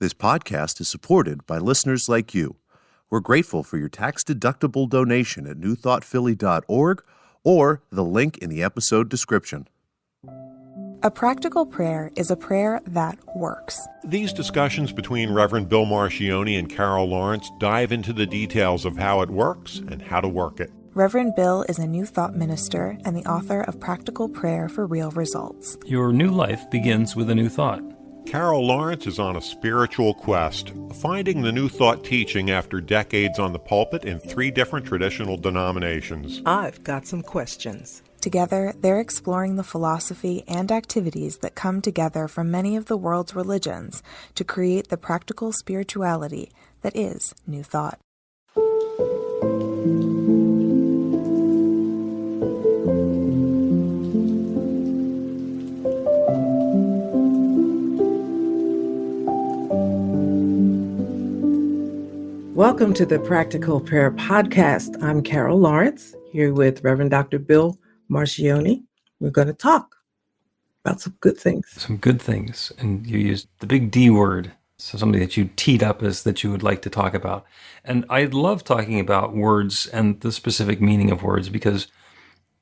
This podcast is supported by listeners like you. We're grateful for your tax-deductible donation at newthoughtphilly.org or the link in the episode description. A practical prayer is a prayer that works. These discussions between Reverend Bill Marcioni and Carol Lawrence dive into the details of how it works and how to work it. Reverend Bill is a New Thought minister and the author of Practical Prayer for Real Results. Your new life begins with a new thought. Carol Lawrence is on a spiritual quest, finding the New Thought teaching after decades on the pulpit in 3 different traditional denominations. I've got some questions. Together, they're exploring the philosophy and activities that come together from many of the world's religions to create the practical spirituality that is New Thought. Welcome to the Practical Prayer Podcast. I'm Carol Lawrence, here with Reverend Dr. Bill Marcioni. We're going to talk about some good things. Some good things. And you used the big D word, so something that you teed up as that you would like to talk about. And I love talking about words and the specific meaning of words, because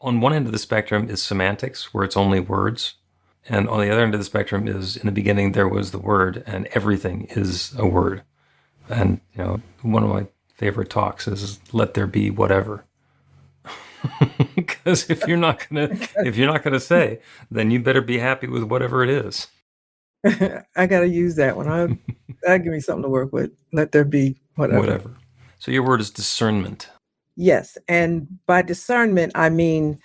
on one end of the spectrum is semantics, where it's only words. And on the other end of the spectrum is, in the beginning, there was the word, and everything is a word. And, you know, one of my favorite talks is let there be whatever. Because if you're not gonna say, then you better be happy with whatever it is. I got to use that one. That'll give me something to work with. Let there be whatever. So your word is discernment. Yes. And by discernment, I mean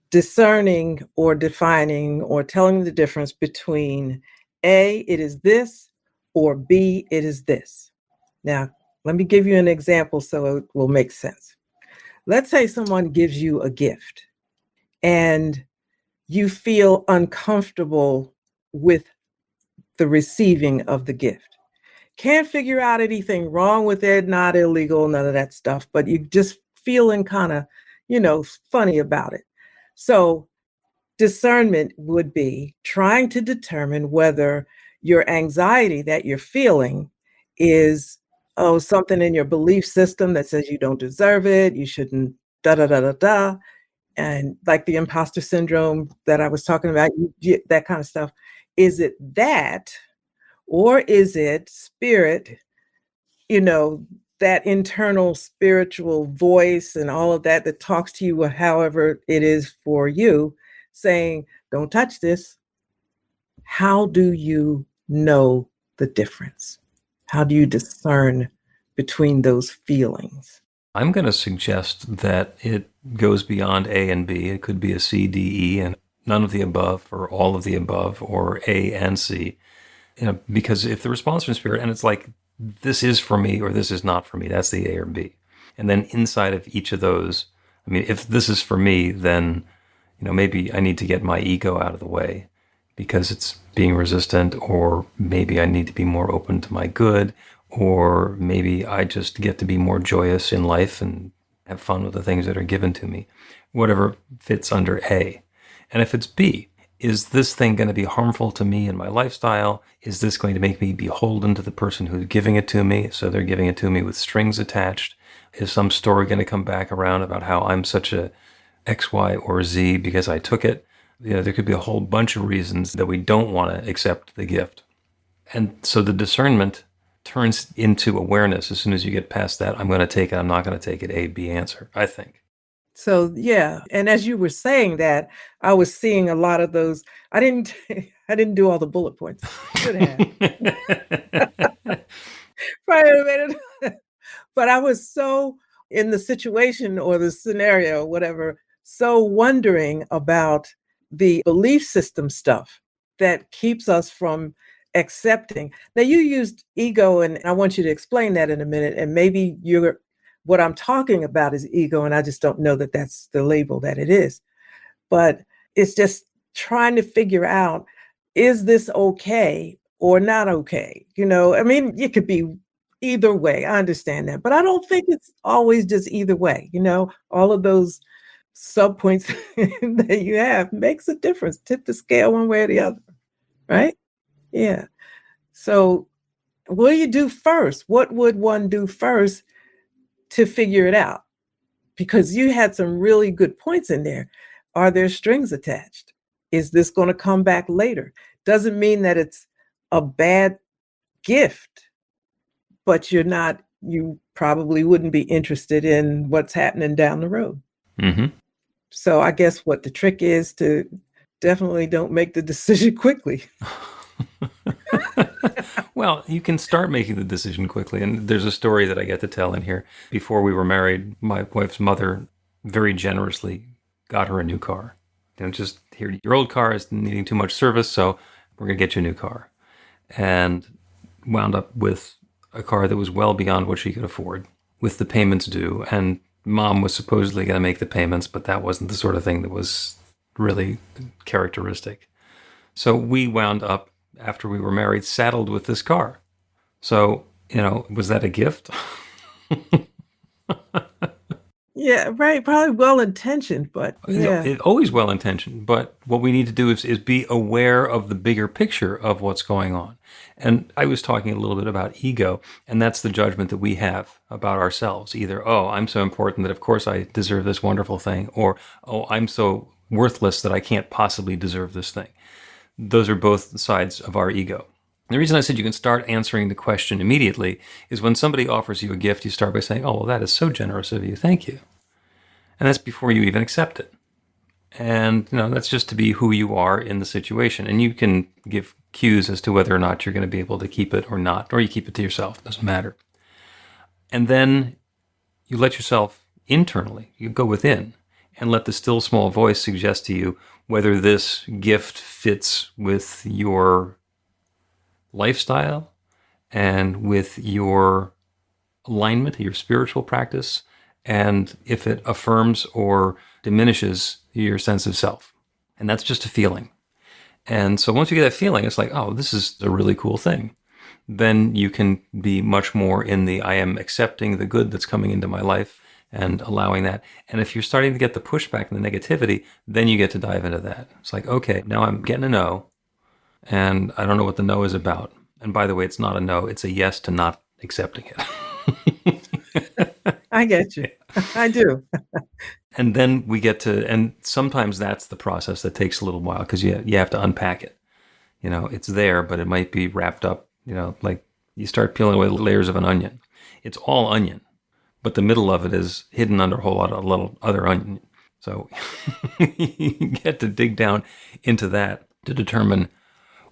discerning or defining or telling the difference between A, it is this, or B, it is this. Now, let me give you an example so it will make sense. Let's say someone gives you a gift and you feel uncomfortable with the receiving of the gift. Can't figure out anything wrong with it, not illegal, none of that stuff, but you just feeling kind of, funny about it. So discernment would be trying to determine whether your anxiety that you're feeling is something in your belief system that says you don't deserve it, you shouldn't, da-da-da-da-da. And like the imposter syndrome that I was talking about, that kind of stuff. Is it that, or is it spirit, that internal spiritual voice and all of that talks to you however it is for you, saying, don't touch this? How do you know the difference? How do you discern between those feelings? I'm going to suggest that it goes beyond A and B. It could be a C, D, E, and none of the above, or all of the above, or A and C. Because if the response from spirit, and it's like, this is for me or this is not for me, that's the A or B. And then inside of each of those, if this is for me, then, maybe I need to get my ego out of the way because it's being resistant, or maybe I need to be more open to my good, or maybe I just get to be more joyous in life and have fun with the things that are given to me, whatever fits under A. And if it's B, is this thing going to be harmful to me and my lifestyle? Is this going to make me beholden to the person who's giving it to me? So they're giving it to me with strings attached. Is some story going to come back around about how I'm such a X, Y, or Z because I took it? There could be a whole bunch of reasons that we don't want to accept the gift. And so the discernment turns into awareness. As soon as you get past that, I'm going to take it, I'm not going to take it, A, B answer, I think. So, yeah. And as you were saying that, I was seeing a lot of those. I didn't do all the bullet points. Should have. Right. But I was so in the situation or the scenario, whatever, so wondering about the belief system stuff that keeps us from accepting. Now, you used ego, and I want you to explain that in a minute. And maybe what I'm talking about is ego, and I just don't know that that's the label that it is. But it's just trying to figure out, is this okay or not okay? It could be either way. I understand that, but I don't think it's always just either way. All of those subpoints that you have makes a difference. Tip the scale one way or the other, right? Yeah. So what do you do first? What would one do first to figure it out? Because you had some really good points in there. Are there strings attached? Is this going to come back later? Doesn't mean that it's a bad gift, but you probably wouldn't be interested in what's happening down the road. Mm-hmm. So I guess what the trick is to definitely don't make the decision quickly. Well, you can start making the decision quickly. And there's a story that I get to tell in here. Before we were married, my wife's mother very generously got her a new car. Just here, your old car is needing too much service, so we're going to get you a new car. And wound up with a car that was well beyond what she could afford, with the payments due. And mom was supposedly going to make the payments, but that wasn't the sort of thing that was really characteristic. So we wound up, after we were married, saddled with this car. So, was that a gift? Yeah, right. Probably well-intentioned, but yeah. Always well-intentioned. But what we need to do is be aware of the bigger picture of what's going on. And I was talking a little bit about ego, and that's the judgment that we have about ourselves. Either, oh, I'm so important that of course I deserve this wonderful thing, or, oh, I'm so worthless that I can't possibly deserve this thing. Those are both sides of our ego. The reason I said you can start answering the question immediately is when somebody offers you a gift, you start by saying, oh, well, that is so generous of you. Thank you. And that's before you even accept it. And, that's just to be who you are in the situation. And you can give cues as to whether or not you're going to be able to keep it or not, or you keep it to yourself. It doesn't matter. And then you let yourself internally, you go within and let the still small voice suggest to you whether this gift fits with your lifestyle and with your alignment, your spiritual practice, and if it affirms or diminishes your sense of self. And that's just a feeling. And so once you get that feeling, it's like, oh, this is a really cool thing. Then you can be much more in the I am accepting the good that's coming into my life and allowing that. And if you're starting to get the pushback and the negativity, then you get to dive into that. It's like, okay, now I'm getting a no, and I don't know what the no is about. And by the way, it's not a no, it's a yes to not accepting it. I get you. I do. And then we get to, and sometimes that's the process that takes a little while because you have to unpack it. It's there, but it might be wrapped up, like you start peeling away the layers of an onion. It's all onion, but the middle of it is hidden under a whole lot of little other onion. So you get to dig down into that to determine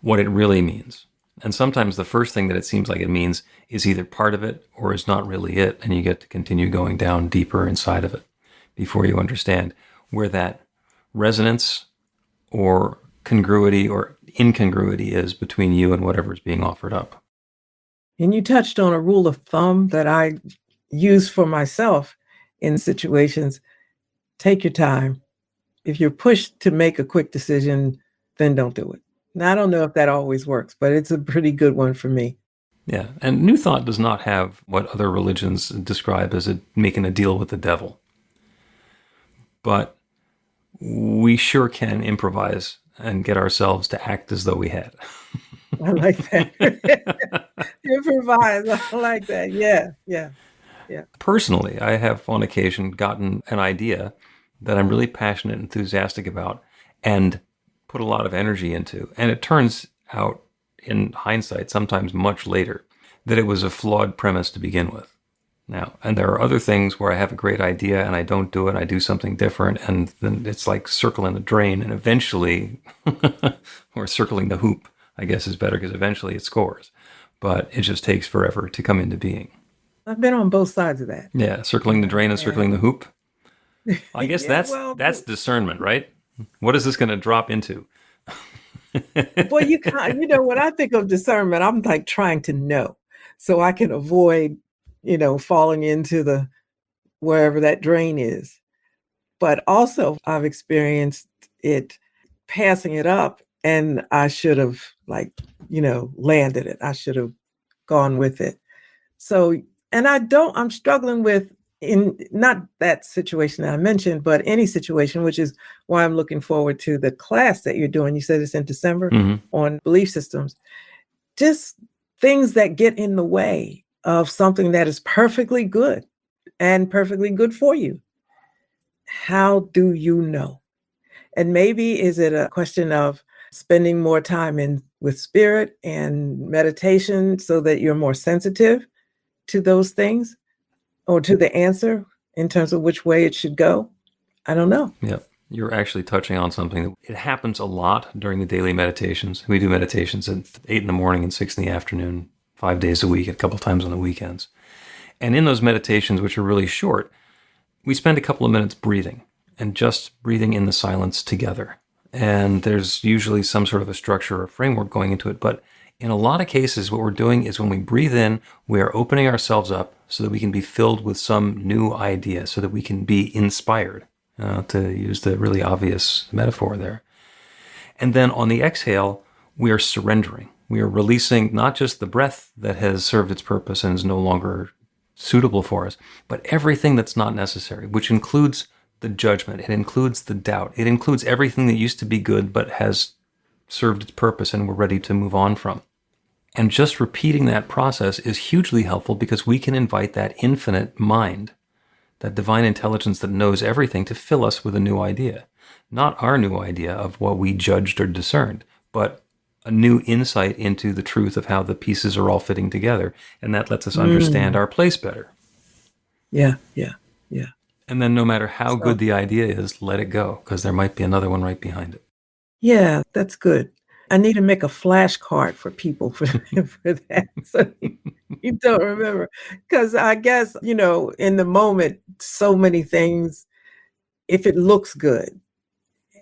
what it really means. And sometimes the first thing that it seems like it means is either part of it or is not really it. And you get to continue going down deeper inside of it before you understand where that resonance or congruity or incongruity is between you and whatever is being offered up. And you touched on a rule of thumb that I use for myself in situations. Take your time. If you're pushed to make a quick decision, then don't do it. Now, I don't know if that always works, but it's a pretty good one for me. Yeah. And New Thought does not have what other religions describe as making a deal with the devil. But we sure can improvise and get ourselves to act as though we had. I like that. Improvise. I like that. Yeah. Personally, I have on occasion gotten an idea that I'm really passionate and enthusiastic about and put a lot of energy into. And it turns out, in hindsight, sometimes much later, that it was a flawed premise to begin with. Now, and there are other things where I have a great idea and I don't do it, I do something different, and then it's like circling the drain, and eventually, or circling the hoop, I guess is better because eventually it scores. But it just takes forever to come into being. I've been on both sides of that. Yeah, circling the drain and circling the hoop. I guess that's discernment, right? What is this going to drop into? Well, when I think of discernment, I'm like trying to know so I can avoid, falling into wherever that drain is. But also I've experienced it passing it up, and I should have landed it. I should have gone with it. So, and I'm struggling with, in not that situation that I mentioned, but any situation, which is why I'm looking forward to the class that you're doing. You said it's in December on belief systems. Just things that get in the way of something that is perfectly good and perfectly good for you. How do you know? And maybe is it a question of spending more time in with spirit and meditation so that you're more sensitive to those things or to the answer in terms of which way it should go? I don't know. Yeah. You're actually touching on something that it happens a lot during the daily meditations. We do meditations at 8 in the morning and 6 in the afternoon, 5 days a week, a couple times on the weekends. And in those meditations, which are really short, we spend a couple of minutes breathing and just breathing in the silence together. And there's usually some sort of a structure or framework going into it. But in a lot of cases, what we're doing is when we breathe in, we are opening ourselves up so that we can be filled with some new idea, so that we can be inspired, to use the really obvious metaphor there. And then on the exhale, we are surrendering. We are releasing not just the breath that has served its purpose and is no longer suitable for us, but everything that's not necessary, which includes the judgment. It includes the doubt. It includes everything that used to be good but has served its purpose and we're ready to move on from. And just repeating that process is hugely helpful because we can invite that infinite mind, that divine intelligence that knows everything, to fill us with a new idea. Not our new idea of what we judged or discerned, but a new insight into the truth of how the pieces are all fitting together. And that lets us understand our place better. Yeah. And then no matter how So- good the idea is, let it go, because there might be another one right behind it. Yeah, that's good. I need to make a flashcard for people for that. So you don't remember. Because I guess, in the moment, so many things, if it looks good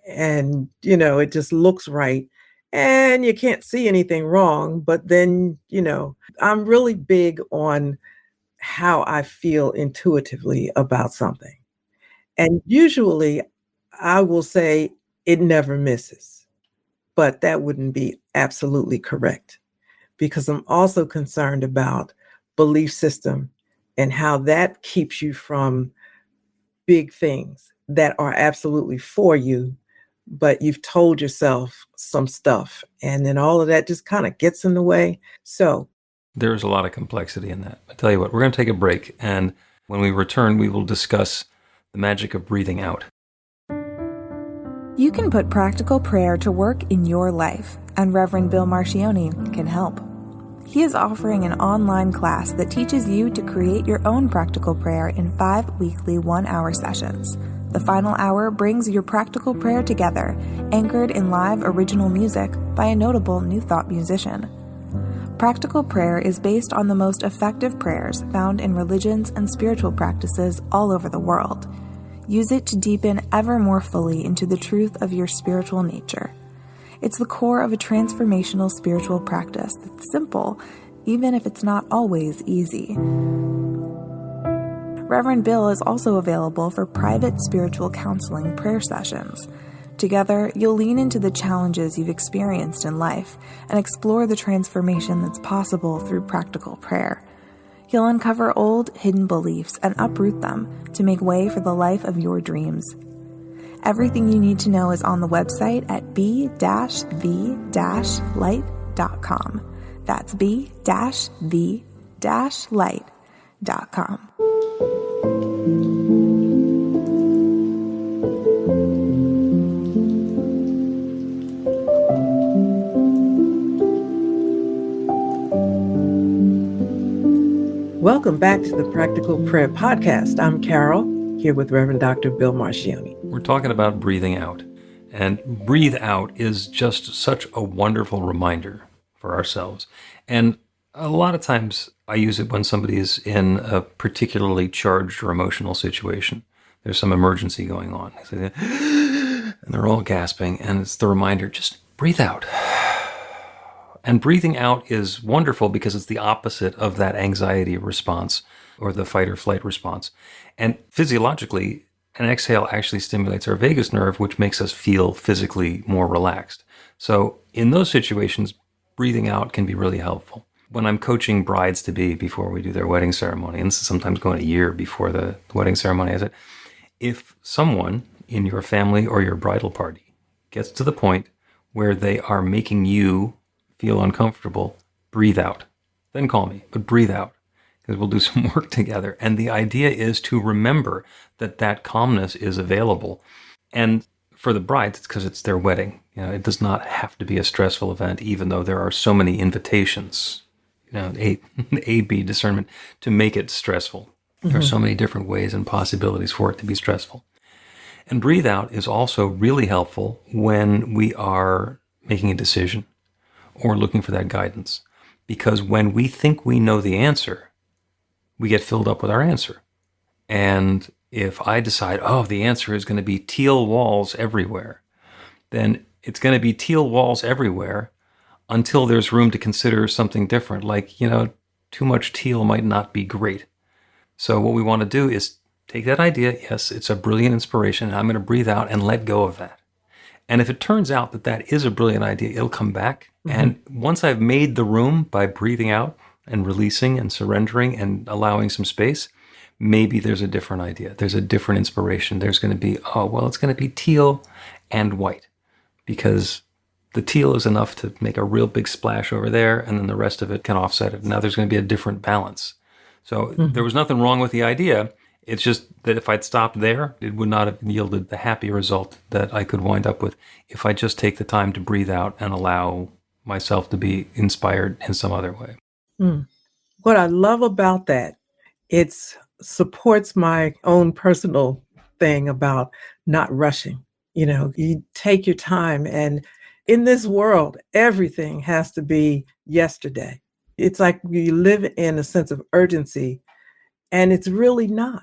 and, it just looks right and you can't see anything wrong, but then, I'm really big on how I feel intuitively about something. And usually I will say it never misses, but that wouldn't be absolutely correct because I'm also concerned about belief system and how that keeps you from big things that are absolutely for you, but you've told yourself some stuff and then all of that just kind of gets in the way. So, There's a lot of complexity in that. I tell you what, we're going to take a break, and when we return, we will discuss the magic of breathing out. You can put practical prayer to work in your life, and Reverend Bill Marcioni can help. He is offering an online class that teaches you to create your own practical prayer in 5 weekly 1-hour sessions. The final hour brings your practical prayer together, anchored in live original music by a notable New Thought musician. Practical prayer is based on the most effective prayers found in religions and spiritual practices all over the world. Use it to deepen ever more fully into the truth of your spiritual nature. It's the core of a transformational spiritual practice that's simple, even if it's not always easy. Reverend Bill is also available for private spiritual counseling prayer sessions. Together, you'll lean into the challenges you've experienced in life and explore the transformation that's possible through practical prayer. You'll uncover old, hidden beliefs and uproot them to make way for the life of your dreams. Everything you need to know is on the website at b-v-light.com. That's b-v-light.com. welcome back to the Practical Prayer Podcast. I'm Carol, here with Reverend Dr. Bill Marcioni. We're talking about breathing out. And breathe out is just such a wonderful reminder for ourselves. And a lot of times I use it when somebody is in a particularly charged or emotional situation. There's some emergency going on. And they're all gasping. And it's the reminder, just breathe out. And breathing out is wonderful because it's the opposite of that anxiety response or the fight or flight response. And physiologically, an exhale actually stimulates our vagus nerve, which makes us feel physically more relaxed. So in those situations, breathing out can be really helpful. When I'm coaching brides-to-be before we do their wedding ceremony, and this is sometimes going a year before the wedding ceremony, I said, if someone in your family or your bridal party gets to the point where they are making you feel uncomfortable, breathe out. then call me, but breathe out because we'll do some work together. And the idea is to remember that that calmness is available. And for the brides, it's because it's their wedding. It does not have to be a stressful event, even though there are so many invitations, A, B, discernment, to make it stressful. There are so many different ways and possibilities for it to be stressful. And breathe out is also really helpful when we are making a decision or looking for that guidance. Because when we think we know the answer, we get filled up with our answer. And if I decide, the answer is going to be teal walls everywhere, then it's going to be teal walls everywhere until there's room to consider something different. Like, too much teal might not be great. So what we want to do is take that idea. Yes, it's a brilliant inspiration. And I'm going to breathe out and let go of that. And if it turns out that that is a brilliant idea, it'll come back. And once I've made the room by breathing out and releasing and surrendering and allowing some space, maybe there's a different idea. There's a different inspiration. There's going to be, it's going to be teal and white, because the teal is enough to make a real big splash over there, and then the rest of it can offset it. Now there's going to be a different balance. So there was nothing wrong with the idea. It's just that if I'd stopped there, it would not have yielded the happy result that I could wind up with if I just take the time to breathe out and allow myself to be inspired in some other way. What I love about that, it supports my own personal thing about not rushing. You take your time, and in this world, everything has to be yesterday. It's like you live in a sense of urgency, and it's really not.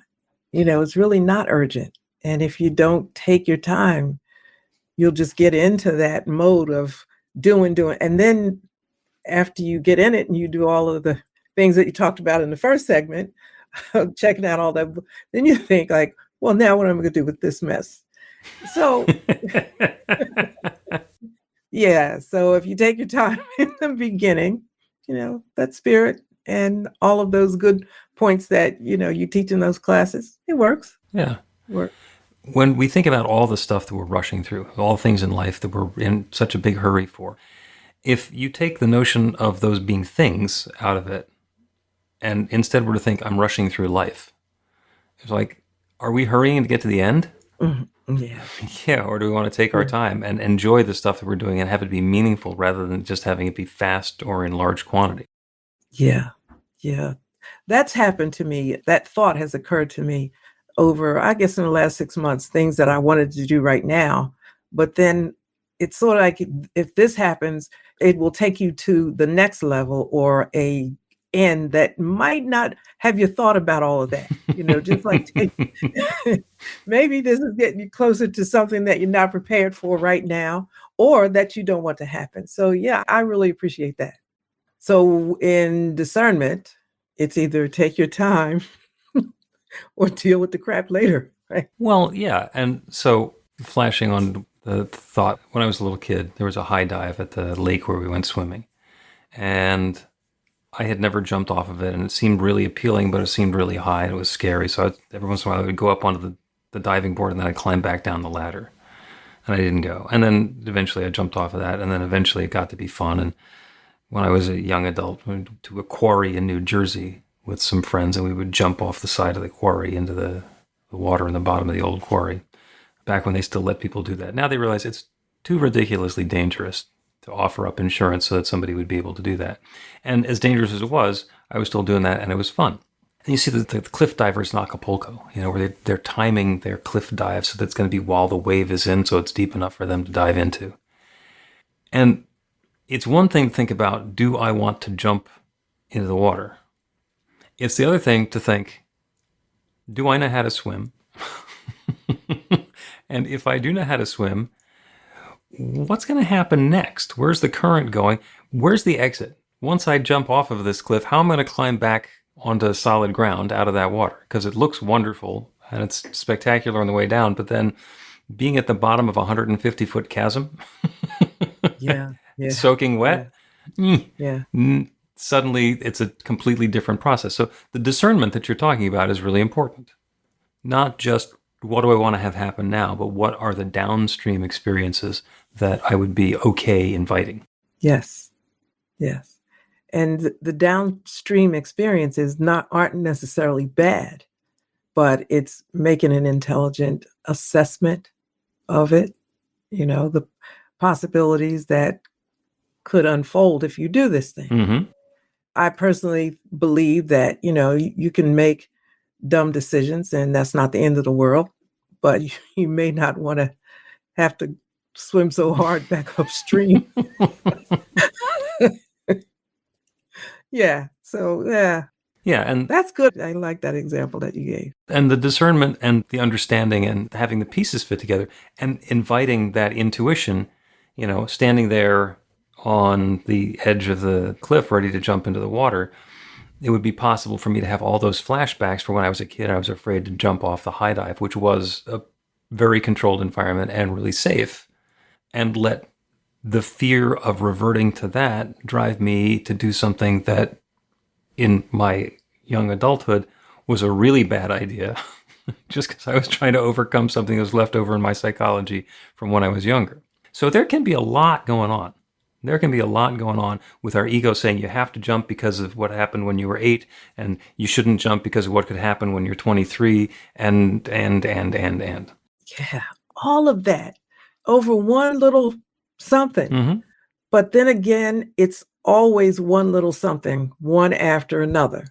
It's really not urgent. And if you don't take your time, you'll just get into that mode of doing. And then after you get in it and you do all of the things that you talked about in the first segment, checking out all that, then you think like, well, now what am I going to do with this mess? So, yeah. So if you take your time in the beginning, that spirit and all of those good points that, you teach in those classes, it works. Yeah. Work. When we think about all the stuff that we're rushing through, all the things in life that we're in such a big hurry for, if you take the notion of those being things out of it, and instead were to think, I'm rushing through life, it's like, are we hurrying to get to the end? Yeah. Yeah, or do we want to take our time and enjoy the stuff that we're doing and have it be meaningful rather than just having it be fast or in large quantity? Yeah. Yeah. That's happened to me. That thought has occurred to me over, I guess, in the last 6 months, things that I wanted to do right now. But then it's sort of like, if this happens, it will take you to the next level or a end that might not have you thought about all of that. Just like maybe this is getting you closer to something that you're not prepared for right now, or that you don't want to happen. So yeah, I really appreciate that. So in discernment, it's either take your time or deal with the crap later, right? Well, yeah. And so flashing on the thought, when I was a little kid, there was a high dive at the lake where we went swimming. And I had never jumped off of it, and it seemed really appealing, but it seemed really high, and it was scary. So every once in a while, I would go up onto the diving board, and then I'd climb back down the ladder. And I didn't go. And then eventually I jumped off of that, and then eventually it got to be fun. And when I was a young adult, we went to a quarry in New Jersey with some friends, and we would jump off the side of the quarry into the water in the bottom of the old quarry, back when they still let people do that. Now they realize it's too ridiculously dangerous to offer up insurance so that somebody would be able to do that. And as dangerous as it was, I was still doing that, and it was fun. And you see the cliff divers in Acapulco, where they're timing their cliff dive so that it's going to be while the wave is in, so it's deep enough for them to dive into. And it's one thing to think about, do I want to jump into the water? It's the other thing to think, do I know how to swim? And if I do know how to swim, what's going to happen next? Where's the current going? Where's the exit? Once I jump off of this cliff, how am I going to climb back onto solid ground out of that water? Because it looks wonderful and it's spectacular on the way down, but then being at the bottom of a 150-foot chasm, Yeah. soaking wet, Yeah. suddenly it's a completely different process. So the discernment that you're talking about is really important. Not just what do I want to have happen now, but what are the downstream experiences that I would be okay inviting? Yes. Yes. And the downstream experiences aren't necessarily bad, but it's making an intelligent assessment of it, the possibilities that could unfold if you do this thing. Mm-hmm. I personally believe that, you can make dumb decisions and that's not the end of the world, but you may not want to have to swim so hard back upstream. Yeah. So, yeah. Yeah, and That's good. I like that example that you gave. the discernment and the understanding and having the pieces fit together and inviting that intuition, standing there on the edge of the cliff ready to jump into the water, it would be possible for me to have all those flashbacks for when I was a kid. I was afraid to jump off the high dive, which was a very controlled environment and really safe, and let the fear of reverting to that drive me to do something that in my young adulthood was a really bad idea just because I was trying to overcome something that was left over in my psychology from when I was younger. So there can be a lot going on. There can be a lot going on with our ego saying you have to jump because of what happened when you were 8, and you shouldn't jump because of what could happen when you're 23, and. Yeah, all of that over one little something. Mm-hmm. But then again, it's always one little something, one after another.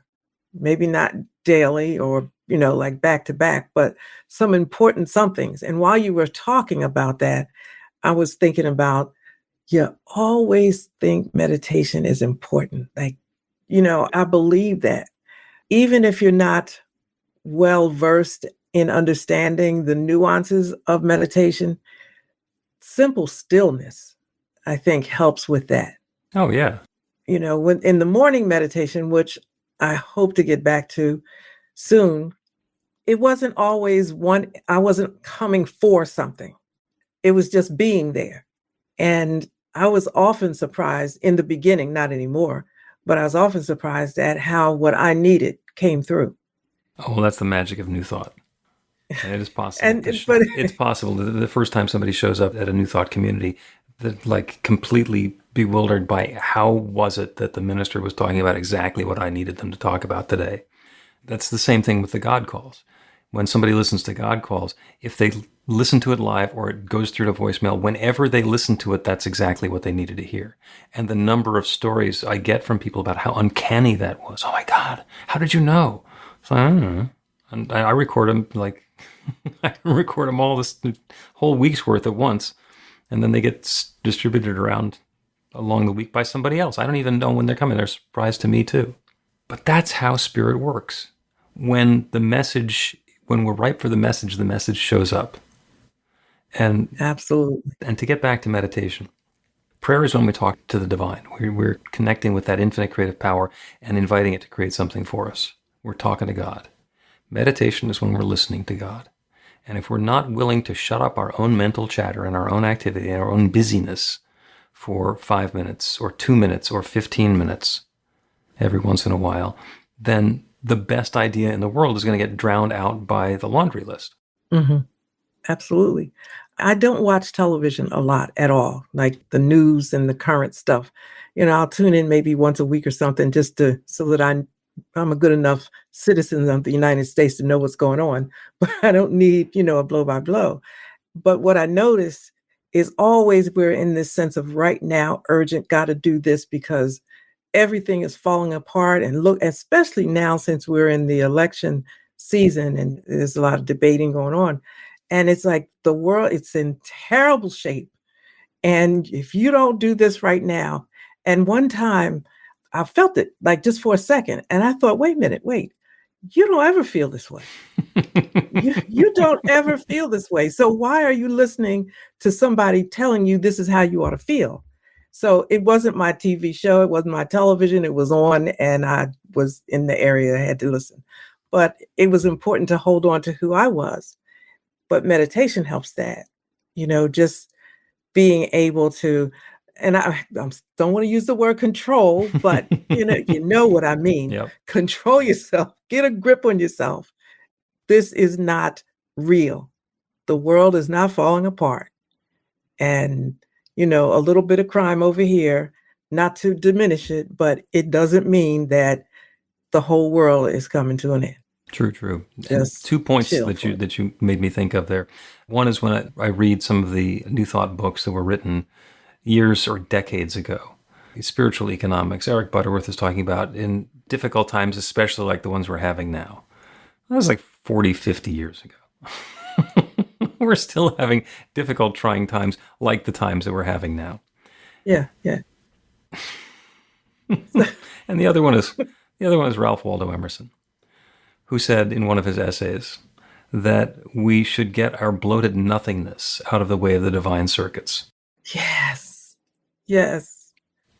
Maybe not daily or, like back to back, but some important somethings. And while you were talking about that, I was thinking about, you always think meditation is important. Like, I believe that even if you're not well versed in understanding the nuances of meditation, simple stillness, I think, helps with that. Oh, yeah. When in the morning meditation, which I hope to get back to soon, it wasn't always I wasn't coming for something. It was just being there. And I was often surprised in the beginning, not anymore, but I was often surprised at how what I needed came through. Oh, well, that's the magic of New Thought. And it is possible. But it's possible that the first time somebody shows up at a New Thought community, that like completely bewildered by how was it that the minister was talking about exactly what I needed them to talk about today. That's the same thing with the God calls. When somebody listens to God calls, if they listen to it live or it goes through to voicemail, whenever they listen to it, that's exactly what they needed to hear. And the number of stories I get from people about how uncanny that was. Oh my God, how did you know? So I don't know. And I record them I record them all this whole week's worth at once. And then they get distributed around along the week by somebody else. I don't even know when they're coming. They're a surprise to me too. But that's how spirit works. When we're ripe for the message shows up. And absolutely. And to get back to meditation, prayer is when we talk to the divine. We're connecting with that infinite creative power and inviting it to create something for us. We're talking to God. Meditation is when we're listening to God. And if we're not willing to shut up our own mental chatter and our own activity and our own busyness for 5 minutes or 2 minutes or 15 minutes every once in a while, then the best idea in the world is going to get drowned out by the laundry list. Mm-hmm. Absolutely. I don't watch television a lot at all, like the news and the current stuff. I'll tune in maybe once a week or something just so that I'm a good enough citizen of the United States to know what's going on, but I don't need, a blow by blow. But what I notice is always we're in this sense of right now, urgent, got to do this because everything is falling apart. And look, especially now since we're in the election season and there's a lot of debating going on. And it's like the world, it's in terrible shape. And if you don't do this right now, and one time I felt it like just for a second, and I thought, wait, you don't ever feel this way. you don't ever feel this way. So why are you listening to somebody telling you this is how you ought to feel? So it wasn't my TV show. It wasn't my television. It was on and I was in the area. I had to listen. But it was important to hold on to who I was. But meditation helps that, just being able to, and I don't want to use the word control, but you know what I mean. Yep. Control yourself, get a grip on yourself. This is not real. The world is not falling apart. And, a little bit of crime over here not to diminish it, but it doesn't mean that the whole world is coming to an end. True. And Just 2 points chill that for you made me think of there. One is when I read some of the New Thought books that were written years or decades ago. Spiritual economics, Eric Butterworth is talking about in difficult times, especially like the ones we're having now. That was like 40, 50 years ago. We're still having difficult, trying times like the times that we're having now. Yeah. And the other one is Ralph Waldo Emerson, who said in one of his essays that we should get our bloated nothingness out of the way of the divine circuits. Yes.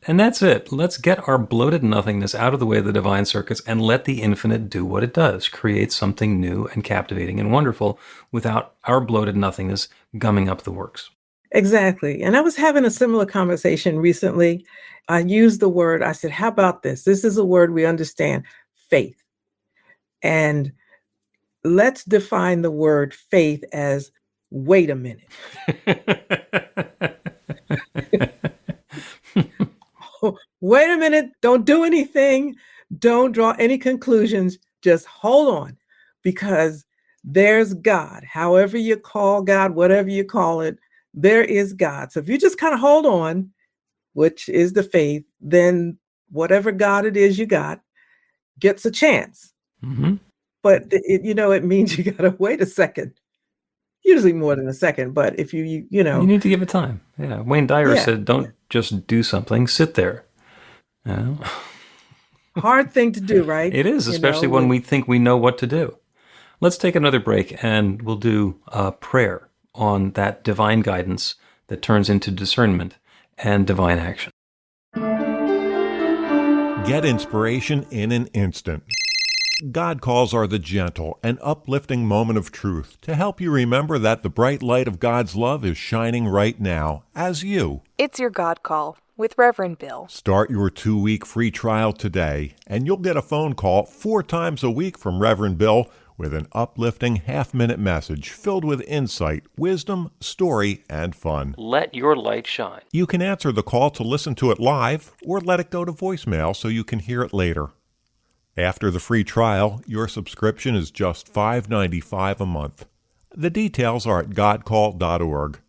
And that's it. Let's get our bloated nothingness out of the way of the divine circuits and let the infinite do what it does, create something new and captivating and wonderful without our bloated nothingness gumming up the works. Exactly. And I was having a similar conversation recently. I used the word, I said, how about this? This is a word we understand, faith. And let's define the word faith as wait a minute. Wait a minute. Don't do anything. Don't draw any conclusions. Just hold on, because there's God. However you call God, whatever you call it, there is God. So if you just kind of hold on, which is the faith, then whatever God it is you got gets a chance. Mm-hmm. But it means you got to wait a second. Usually more than a second, but if you need to give it time. Yeah. Wayne Dyer said, don't just do something, sit there. Hard thing to do, right? It is, especially when we think we know what to do. Let's take another break and we'll do a prayer on that divine guidance that turns into discernment and divine action. Get inspiration in an instant. God calls are the gentle and uplifting moment of truth to help you remember that the bright light of God's love is shining right now as you. It's your God Call with Reverend Bill. Start your 2-week free trial today, and you'll get a phone call 4 times a week from Reverend Bill with an uplifting half-minute message filled with insight, wisdom, story, and fun. Let your light shine. You can answer the call to listen to it live or let it go to voicemail so you can hear it later. After the free trial, your subscription is just $5.95 a month. The details are at godcall.org.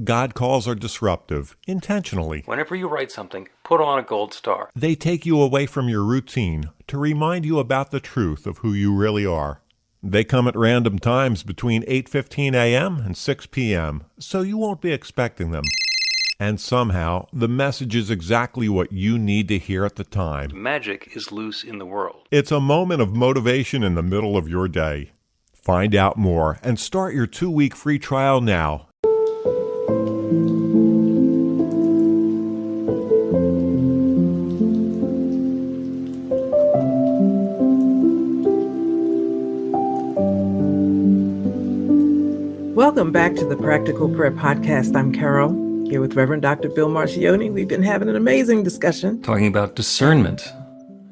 God calls are disruptive, intentionally. Whenever you write something, put on a gold star. They take you away from your routine to remind you about the truth of who you really are. They come at random times between 8:15 a.m. and 6 p.m., so you won't be expecting them. And somehow, the message is exactly what you need to hear at the time. Magic is loose in the world. It's a moment of motivation in the middle of your day. Find out more and start your 2-week free trial now. Welcome back to the Practical Prayer Podcast. I'm Carol, here with Reverend Dr. Bill Marcioni. We've been having an amazing discussion. Talking about discernment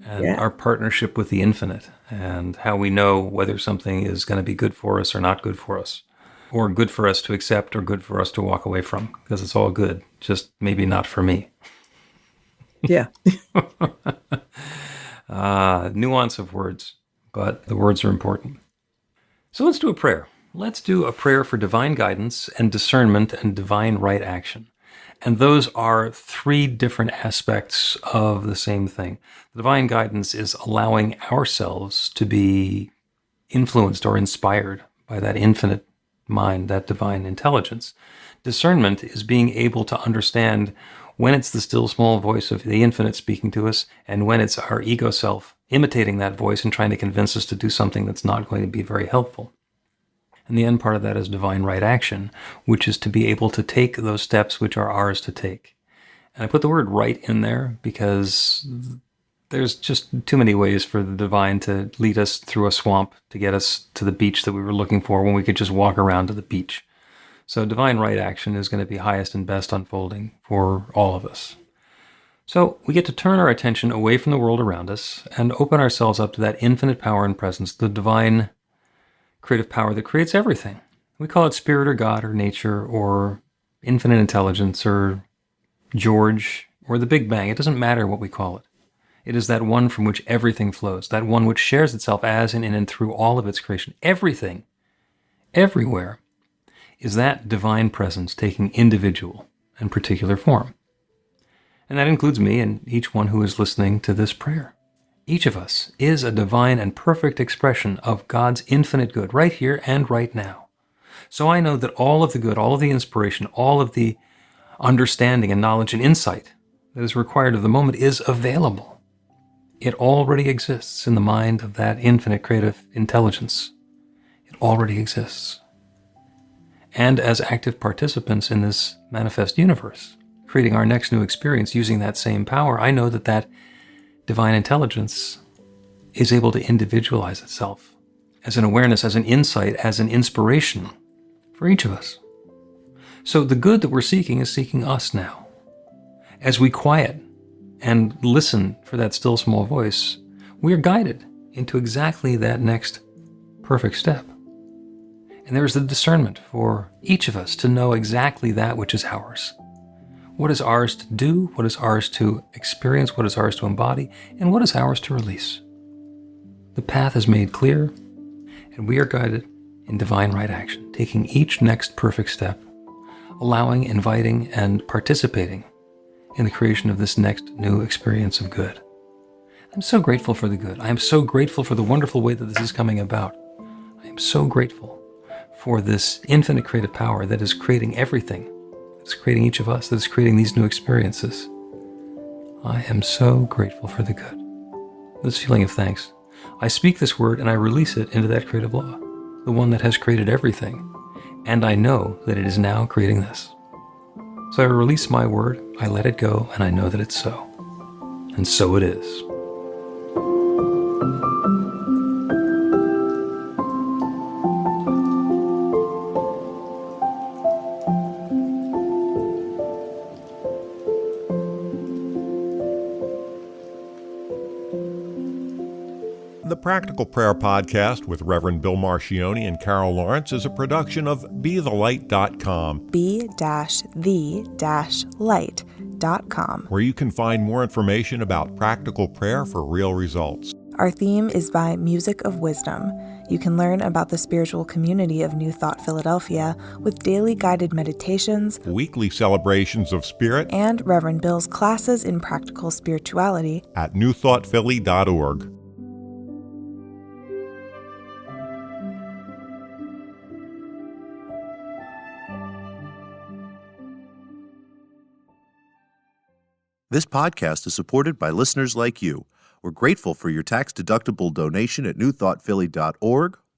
and our partnership with the infinite and how we know whether something is going to be good for us or not good for us, or good for us to accept or good for us to walk away from, because it's all good, just maybe not for me. Yeah. Nuance of words, but the words are important. So let's do a prayer. Let's do a prayer for divine guidance and discernment and divine right action. And those are 3 different aspects of the same thing. The divine guidance is allowing ourselves to be influenced or inspired by that infinite mind, that divine intelligence. Discernment is being able to understand when it's the still small voice of the infinite speaking to us and when it's our ego self imitating that voice and trying to convince us to do something that's not going to be very helpful. And the end part of that is divine right action, which is to be able to take those steps which are ours to take. And I put the word right in there because there's just too many ways for the divine to lead us through a swamp to get us to the beach that we were looking for when we could just walk around to the beach. So divine right action is going to be highest and best unfolding for all of us. So we get to turn our attention away from the world around us and open ourselves up to that infinite power and presence, the divine creative power that creates everything. We call it spirit or God or nature or infinite intelligence or George or the Big Bang. It doesn't matter what we call it. It is that one from which everything flows, that one which shares itself as in and through all of its creation. Everything, everywhere, is that divine presence taking individual and particular form. And that includes me and each one who is listening to this prayer. Each of us is a divine and perfect expression of God's infinite good right here and right now. So I know that all of the good, all of the inspiration, all of the understanding and knowledge and insight that is required of the moment is available. It already exists in the mind of that infinite creative intelligence. It already exists. And as active participants in this manifest universe, creating our next new experience using that same power, I know that that divine intelligence is able to individualize itself as an awareness, as an insight, as an inspiration for each of us. So the good that we're seeking is seeking us now. As we quiet and listen for that still small voice, we are guided into exactly that next perfect step. And there is the discernment for each of us to know exactly that which is ours. What is ours to do, what is ours to experience, what is ours to embody, and what is ours to release. The path is made clear, and we are guided in divine right action, taking each next perfect step, allowing, inviting, and participating in the creation of this next new experience of good. I'm so grateful for the good. I am so grateful for the wonderful way that this is coming about. I am so grateful for this infinite creative power that is creating everything. It's creating each of us, that is creating these new experiences. I am so grateful for the good. This feeling of thanks. I speak this word and I release it into that creative law, the one that has created everything. And I know that it is now creating this. So I release my word, I let it go, and I know that it's so. And so it is. The Practical Prayer Podcast with Reverend Bill Marcioni and Carol Lawrence is a production of BeTheLight.com, be-the-light.com, where you can find more information about practical prayer for real results. Our theme is by Music of Wisdom. You can learn about the spiritual community of New Thought Philadelphia with daily guided meditations, Weekly celebrations of spirit, and Reverend Bill's classes in practical spirituality at newthoughtphilly.org. This podcast is supported by listeners like you. We're grateful for your tax-deductible donation at newthoughtphilly.org